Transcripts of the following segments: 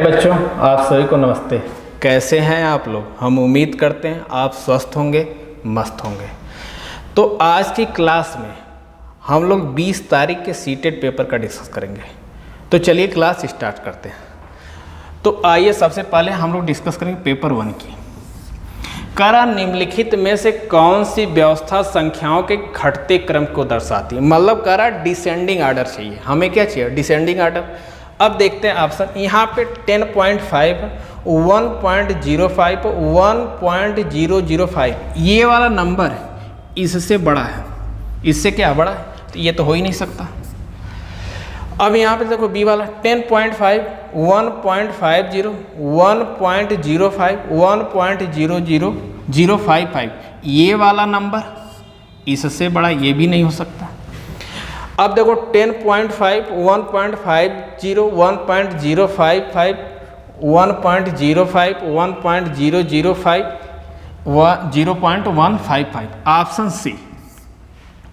बच्चों, आप सभी को नमस्ते। कैसे हैं आप लोग? हम उम्मीद करते हैं आप स्वस्थ होंगे, मस्त होंगे। तो आज की क्लास में हम लोग 20 तारीख के सीटेट पेपर का डिस्कस करेंगे। तो चलिए क्लास स्टार्ट करते हैं। तो आइए सबसे पहले हम लोग डिस्कस करेंगे पेपर 1 की। करा निम्नलिखित में से कौन सी व्यवस्था संख्याओं के घटते क्रम को दर्शाती है? मतलब करा डिसेंडिंग आर्डर चाहिए। हमें क्या चाहिए? Descending order. अब देखते हैं ऑप्शन। यहाँ पे 10.5, 1.05, 1.005 ये वाला नंबर इससे बड़ा है। इससे क्या बड़ा है? तो ये तो हो ही नहीं सकता। अब यहाँ पे देखो बी वाला 10.5, 1.50, 1.05, 1.00055 ये वाला नंबर इससे बड़ा ये भी नहीं हो सकता। अब देखो 10.5, 1.50, 1.055, 1.05, 1.005, 0.155 ऑप्शन सी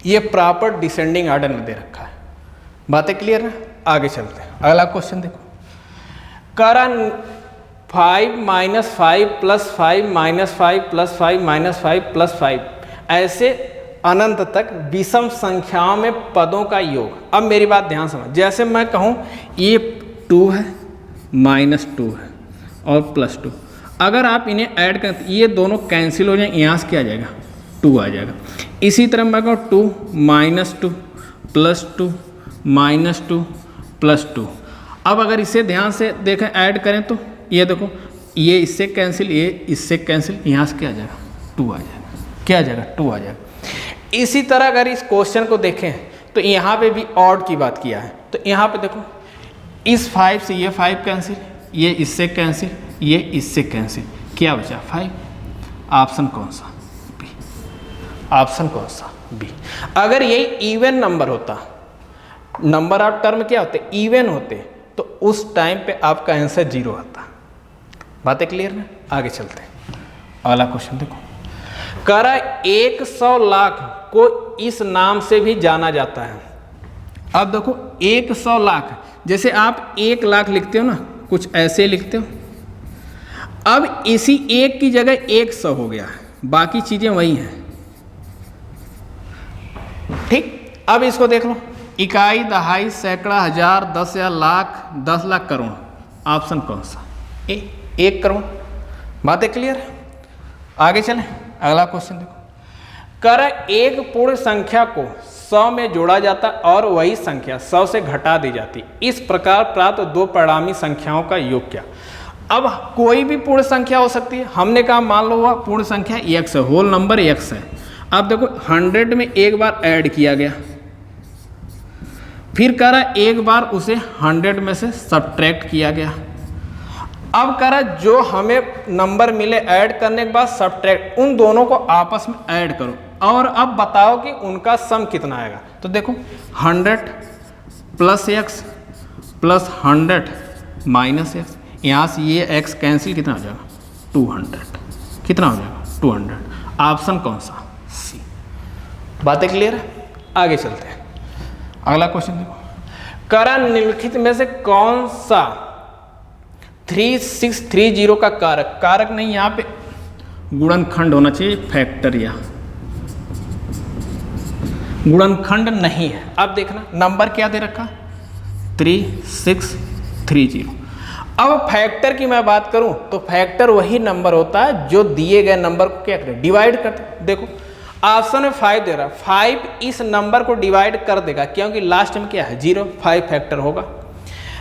ये प्रॉपर डिसेंडिंग ऑर्डर में दे रखा है। बातें क्लियर है? आगे चलते हैं। अगला क्वेश्चन देखो। करा 5 - 5 + 5 - 5 + 5 - 5 + 5 ऐसे अनंत तक विषम संख्याओं में पदों का योग। अब मेरी बात ध्यान समझ। जैसे मैं कहूँ ये 2 है, -2 है और +2। अगर आप इन्हें ऐड करें तो ये दोनों कैंसिल हो जाएंगे। यहाँ से क्या आ जाएगा? 2 आ जाएगा। इसी तरह मैं कहूँ 2 - 2 +2 -2 +2। अब अगर इसे ध्यान से देखें, ऐड करें तो ये देखो ये इससे कैंसिल, ये इससे कैंसिल, यहाँ से क्या आ जाएगा? 2 आ जाएगा। क्या आ जाएगा? 2 आ जाएगा। इसी तरह अगर इस क्वेश्चन को देखें तो यहाँ पे भी ऑड की बात किया है। तो यहाँ पे देखो इस 5 से ये 5 कैंसिल, ये इससे कैंसिल, ये इससे कैंसिल, क्या बचा? 5। ऑप्शन कौन सा? बी। ऑप्शन कौन सा? बी। अगर यही इवन नंबर होता, नंबर ऑफ टर्म क्या होते? इवन होते, तो उस टाइम पे आपका आंसर 0 आता। बातें क्लियर है? आगे चलते हैं। अगला क्वेश्चन देखो। करा 100 लाख को इस नाम से भी जाना जाता है। अब देखो 100 लाख, जैसे आप 1 लाख लिखते हो ना, कुछ ऐसे लिखते हो। अब इसी 1 की जगह 100 हो गया है, बाकी चीजें वही हैं। ठीक। अब इसको देख लो। इकाई, दहाई, सैकड़ा, हजार, 10,000, लाख, 10 लाख, करोड़। ऑप्शन कौन सा? ए, 1 करोड़। बातें क्लियर है? आगे चलें। अगला क्वेश्चन देखो। कर एक पूर्ण संख्या को 100 में जोड़ा जाता और वही संख्या 100 से घटा दी जाती। इस प्रकार प्राप्त 2 परिणामी संख्याओं का योग क्या? अब कोई भी पूर्ण संख्या हो सकती है। हमने कहा मान लो वह पूर्ण संख्या x है, होल नंबर x है। अब देखो 100 में एक बार ऐड किया गया, फिर करा एक बार उसे 100 में से सब्ट्रैक्ट किया गया। अब करा जो हमें नंबर मिले ऐड करने के बाद सब्ट्रैक्ट, उन दोनों को आपस में ऐड करो और अब बताओ कि उनका सम कितना आएगा। तो देखो 100 + x + 100 - x, यहाँ से ये x कैंसिल, कितना हो जाएगा? 200। कितना हो जाएगा? 200। ऑप्शन कौन सा? सी। बातें क्लियर है? आगे चलते हैं। अगला क्वेश्चन देखो। करा निम्नलिखित में से कौन सा 3630 का कारक, कारक नहीं यहाँ पे गुणनखंड होना चाहिए, फैक्टर या गुणनखंड नहीं है। अब देखना नंबर क्या दे रखा? 3630। अब फैक्टर की मैं बात करूं तो फैक्टर वही नंबर होता है जो दिए गए नंबर को क्या करें? डिवाइड करते। देखो ऑप्शन में 5 दे रहा है, 5 इस नंबर को डिवाइड कर देगा क्योंकि लास्ट में क्या है? 0, 5 फैक्टर होगा।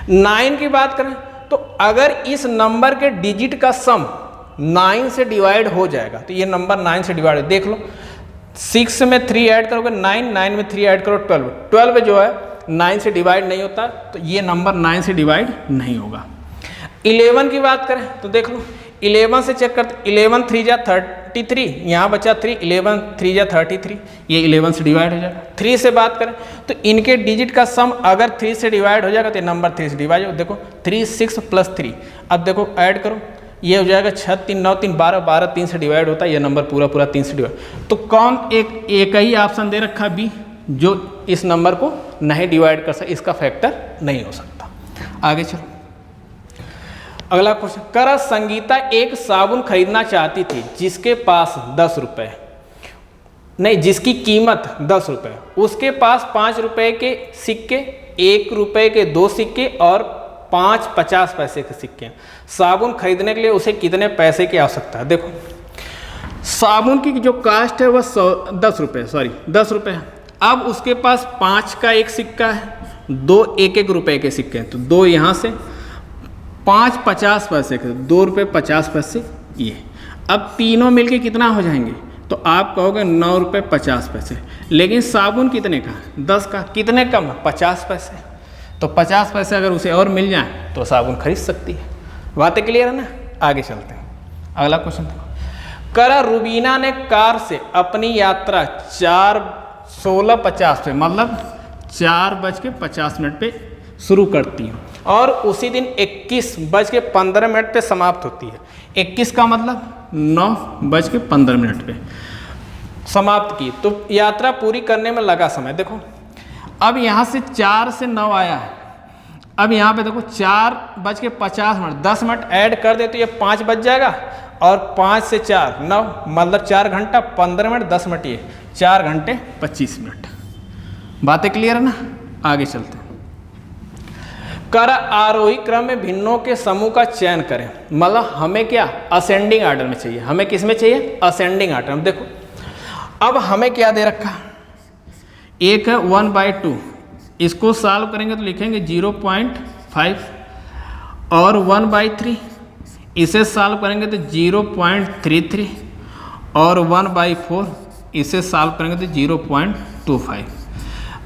9 की बात करें तो अगर इस नंबर के डिजिट का सम 9 से डिवाइड हो जाएगा तो ये नंबर 9 से डिवाइड। देख लो 6 में 3 ऐड करोगे 9, 9 में 3 ऐड करो 12, 12 जो है 9 से डिवाइड नहीं होता, तो ये नंबर 9 से डिवाइड नहीं होगा। 11 की बात करें तो देख लो 11 से चेक करते, 11 3 जा 33, यहाँ बचा 3, 11 3 जा 33, ये 11 से डिवाइड हो जाएगा। 3 से बात करें तो इनके डिजिट का सम अगर 3 से डिवाइड हो जाएगा तो नंबर 3 से डिवाइड हो। देखो 3 6 + 3, अब देखो ऐड करो, ये हो जाएगा 6 3 9 3 12, 12 3 से डिवाइड होता है, ये नंबर पूरा 3 से डिवाइड। तो कौन एक ही ऑप्शन दे रखा बी, जो इस नंबर को नहीं डिवाइड कर सकता, इसका फैक्टर नहीं हो सकता। आगे चलो। अगला क्वेश्चन, कर संगीता एक साबुन खरीदना चाहती थी जिसके पास 10 रुपये, नहीं जिसकी कीमत 10 रुपये, उसके पास 5 रुपये के सिक्के, 1 रुपये के 2 सिक्के और 5 50 पैसे के सिक्के। साबुन खरीदने के लिए उसे कितने पैसे की आवश्यकता है? देखो साबुन की जो कास्ट है वह 10 रुपये। अब उसके पास 5 का एक सिक्का है, 2 1 रुपये के सिक्के हैं, तो 2 यहाँ से, 5 50 पैसे के, 2 रुपये 50 पैसे ये। अब तीनों मिलके कितना हो जाएंगे? तो आप कहोगे 9 रुपये 50 पैसे, लेकिन साबुन कितने का? 10 का। कितने कम है? 50 पैसे। तो 50 पैसे अगर उसे और मिल जाए तो साबुन खरीद सकती है। बातें क्लियर है ना? आगे चलते हैं। अगला क्वेश्चन देखो, करा रुबीना ने कार से अपनी यात्रा 4:16:50 पे, मतलब 4:50 पे शुरू करती है और उसी दिन 21:15 पे समाप्त होती है। 21 का मतलब 9:15 पे समाप्त की, तो यात्रा पूरी करने में लगा समय। देखो अब यहाँ से 4 से 9 आया है, अब यहाँ पे देखो 4:50, 10 मिनट ऐड कर दे तो ये 5 बज जाएगा, और 5 से 4 9, मतलब 4 घंटा 15 मिनट 10 मिनट, ये 4 घंटे 25 मिनट। बातें क्लियर है ना? आगे चलते हैं। कर आरोही क्रम में भिन्नों के समूह का चयन करें, मतलब हमें क्या असेंडिंग आर्डर में चाहिए। हमें किस में चाहिए? असेंडिंग आर्डर में। देखो अब हमें क्या दे रखा, एक है 1/2, इसको सॉल्व करेंगे तो लिखेंगे 0.5, और 1/3 इसे सॉल्व करेंगे तो 0.33, और 1/4 इसे सॉल्व करेंगे तो 0.25।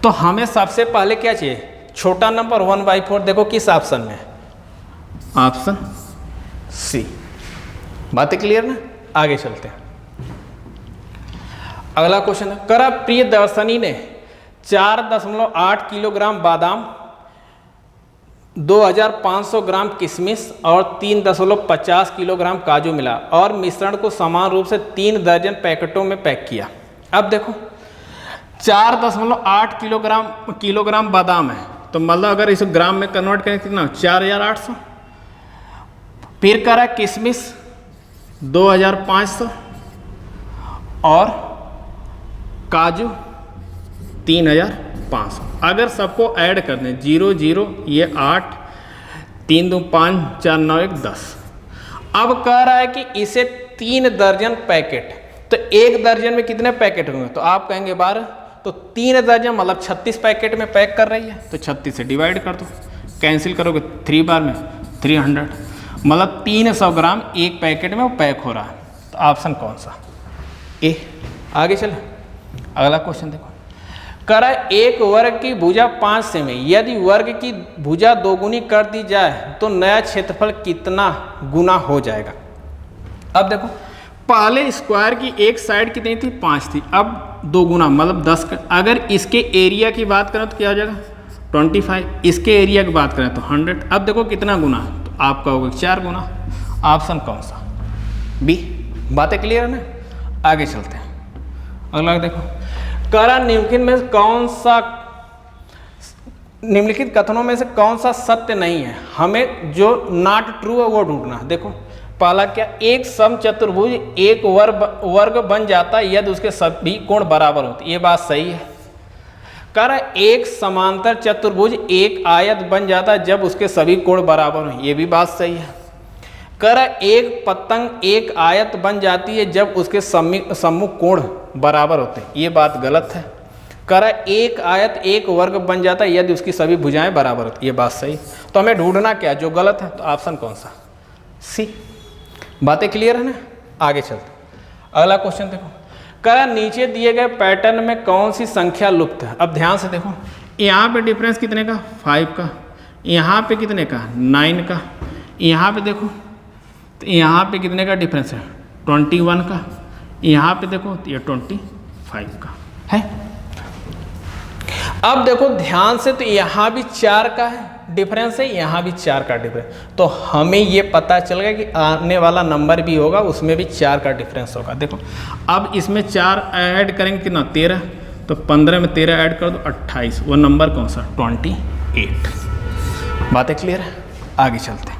तो हमें सबसे पहले क्या चाहिए? छोटा नंबर 1/4। देखो किस ऑप्शन में? Option C. बातें क्लियर ना? आगे चलते हैं। अगला क्वेश्चन है, करा प्रियदर्शनी ने 4.8 किलोग्राम बादाम, 2500 ग्राम किशमिश और 3.50 किलोग्राम काजू मिला और मिश्रण को समान रूप से 3 दर्जन पैकेटों में पैक किया। अब देखो 4.8 किलोग्राम बादाम है, तो मतलब अगर इसे ग्राम में कन्वर्ट करें कितना? 4800। फिर करा किशमिश 2500 और काजू 3500। अगर सबको ऐड कर दें 0 0, ये 8, 3 2 5 4 9 1 10। अब कह रहा है कि इसे 3 दर्जन पैकेट, तो 1 दर्जन में कितने पैकेट होंगे? तो आप कहेंगे 12, तो 3 दर्जन मतलब 36 पैकेट में पैक कर रही है, तो 36 से डिवाइड कर दो, कैंसिल करोगे 3 बार में 300, मतलब 300 ग्राम एक पैकेट में वो पैक हो रहा है। तो ऑप्शन कौन सा? ए। आगे चले, अगला क्वेश्चन देखो, करा एक वर्ग की भुजा 5 सेमी, यदि वर्ग की भुजा 2 गुनी कर दी जाए तो नया क्षेत्रफल कितना गुना हो जाएगा? अब देखो पहले स्क्वायर की एक साइड कितनी थी? 5 थी, अब 2 गुना मतलब 10 का। अगर इसके एरिया की बात करें तो क्या हो जाएगा? 25। इसके एरिया की बात करें तो 100। अब देखो कितना गुना, तो आप कहोगे 4 गुना। ऑप्शन कौन सा? बी। बातें क्लियर है ना? आगे चलते हैं। अगला देखो, करा निम्नलिखित कथनों में से कौन सा सत्य नहीं है? हमें जो नॉट ट्रू है वो ढूंढना। देखो पहला क्या, एक समचतुर्भुज एक वर्ग बन जाता है यदि उसके सभी कोण बराबर होते, ये बात सही है। कर एक समांतर चतुर्भुज एक आयत बन जाता है जब उसके सभी कोण बराबर हो, ये भी बात सही है। कर एक पतंग एक आयत बन जाती है जब उसके सम्मुख कोण बराबर होते हैं, ये बात गलत है। कर एक आयत एक वर्ग बन जाता है यदि उसकी सभी भुजाएं बराबर होती, ये बात सही। तो हमें ढूंढना क्या जो गलत है, तो ऑप्शन कौन सा? सी। बातें क्लियर है ना? आगे चलते। अगला क्वेश्चन देखो, क्या नीचे दिए गए पैटर्न में कौन सी संख्या लुप्त है? अब ध्यान से देखो, यहाँ पे डिफरेंस कितने का? 5 का। यहाँ पे कितने का? 9 का। यहाँ पे देखो तो यहाँ पे कितने का डिफरेंस है? 21 का। यहाँ पे देखो तो ये 25 का है। अब देखो ध्यान से, तो यहाँ भी 4 का है डिफरेंस है, यहाँ भी 4 का डिफरेंस। तो हमें ये पता चल गया कि आने वाला नंबर भी होगा उसमें भी 4 का डिफरेंस होगा। देखो अब इसमें 4 ऐड करेंगे कितना? 13, तो 15 में 13 ऐड कर दो 28। वो नंबर कौन सा? 28। बातें क्लियर है? आगे चलते हैं।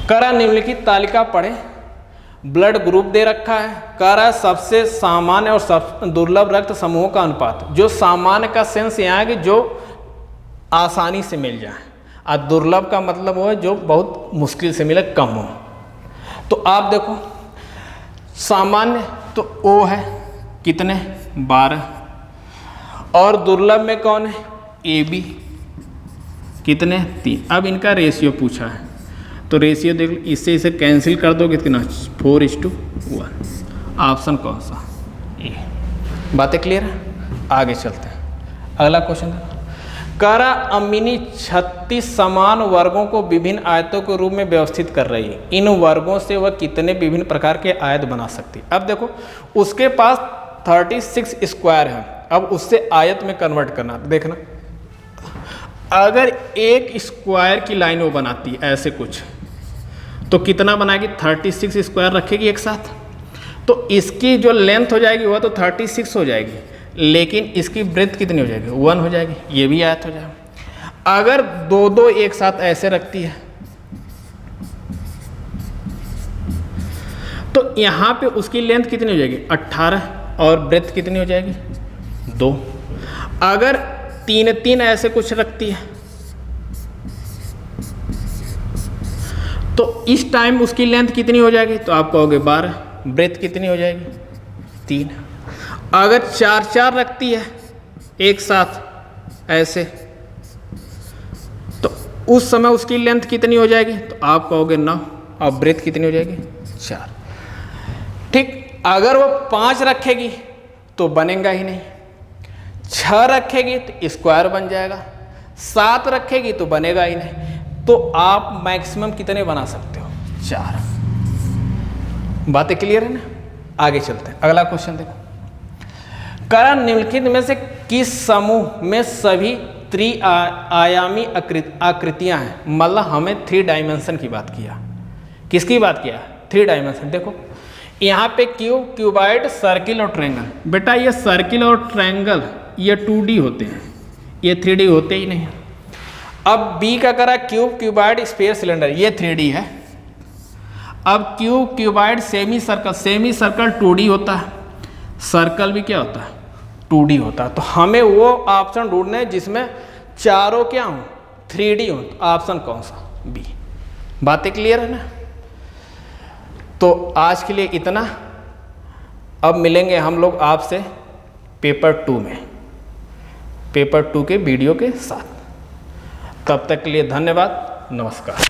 कह रहा निम्नलिखित तालिका पढ़े, ब्लड ग्रुप दे रखा है, कह रहा है सबसे सामान्य और सब दुर्लभ रक्त समूहों का अनुपात। जो सामान्य का सेंस यहाँ है कि जो आसानी से मिल जाए, और दुर्लभ का मतलब वो है जो बहुत मुश्किल से मिले, कम हो। तो आप देखो सामान्य तो ओ है कितने 12, और दुर्लभ में कौन है ए बी कितने 3। अब इनका रेशियो पूछा है तो रेशियो देख लो, इससे इसे कैंसिल कर दो कितना 4:1। ऑप्शन कौन सा ए। बातें क्लियर है, आगे चलते हैं। अगला क्वेश्चन कह रहा अमीनी 36 समान वर्गों को विभिन्न आयतों के रूप में व्यवस्थित कर रही है। इन वर्गों से वह कितने विभिन्न प्रकार के आयत बना सकती है। अब देखो उसके पास 36 स्क्वायर है, अब उससे आयत में कन्वर्ट करना। देखना अगर एक स्क्वायर की लाइन वो बनाती है ऐसे कुछ, तो कितना बनाएगी 36 स्क्वायर रखेगी एक साथ, तो इसकी जो लेंथ हो जाएगी वह तो 36 हो जाएगी, लेकिन इसकी ब्रेथ कितनी हो जाएगी 1 हो जाएगी, ये भी आयत हो जाएगा। अगर दो एक साथ ऐसे रखती है तो यहाँ पे उसकी लेंथ कितनी हो जाएगी 18, और ब्रेथ कितनी हो जाएगी 2। अगर 3 ऐसे कुछ रखती है तो इस टाइम उसकी लेंथ कितनी हो जाएगी, तो आप कहोगे 12, ब्रेथ कितनी हो जाएगी 3। अगर 4 रखती है एक साथ ऐसे, तो उस समय उसकी लेंथ कितनी हो जाएगी, तो आप कहोगे 9, और ब्रेथ कितनी हो जाएगी 4। ठीक, अगर वो 5 रखेगी तो बनेगा ही नहीं, 6 रखेगी तो स्क्वायर बन जाएगा, 7 रखेगी तो बनेगा ही नहीं। तो आप मैक्सिमम कितने बना सकते हो 4। बातें क्लियर है ना, आगे चलते हैं। अगला क्वेश्चन देखो, करण निम्नलिखित में से किस समूह में सभी त्रिआयामी आकृतियां हैं। मतलब हमें 3 डायमेंशन की बात किया। किसकी बात किया 3 डायमेंशन। देखो यहाँ पे क्यूब, क्यूबाइड, सर्किल और ट्रायंगल। बेटा ये सर्किल और ट्रायंगल ये 2D होते हैं, ये 3D होते ही नहीं। अब बी का करा क्यूब, क्यूबाइड, स्फीयर, सिलेंडर, ये 3D है। अब cube, cuboid, semi circle 2D होता है, सर्कल भी क्या होता है 2D होता है। तो हमें वो ऑप्शन ढूंढना है जिसमें चारों क्या हो 3D हो। तो ऑप्शन कौन सा बी। बातें क्लियर है ना। तो आज के लिए इतना, अब मिलेंगे हम लोग आपसे पेपर 2 में, पेपर 2 के वीडियो के साथ। तब तक के लिए धन्यवाद, नमस्कार।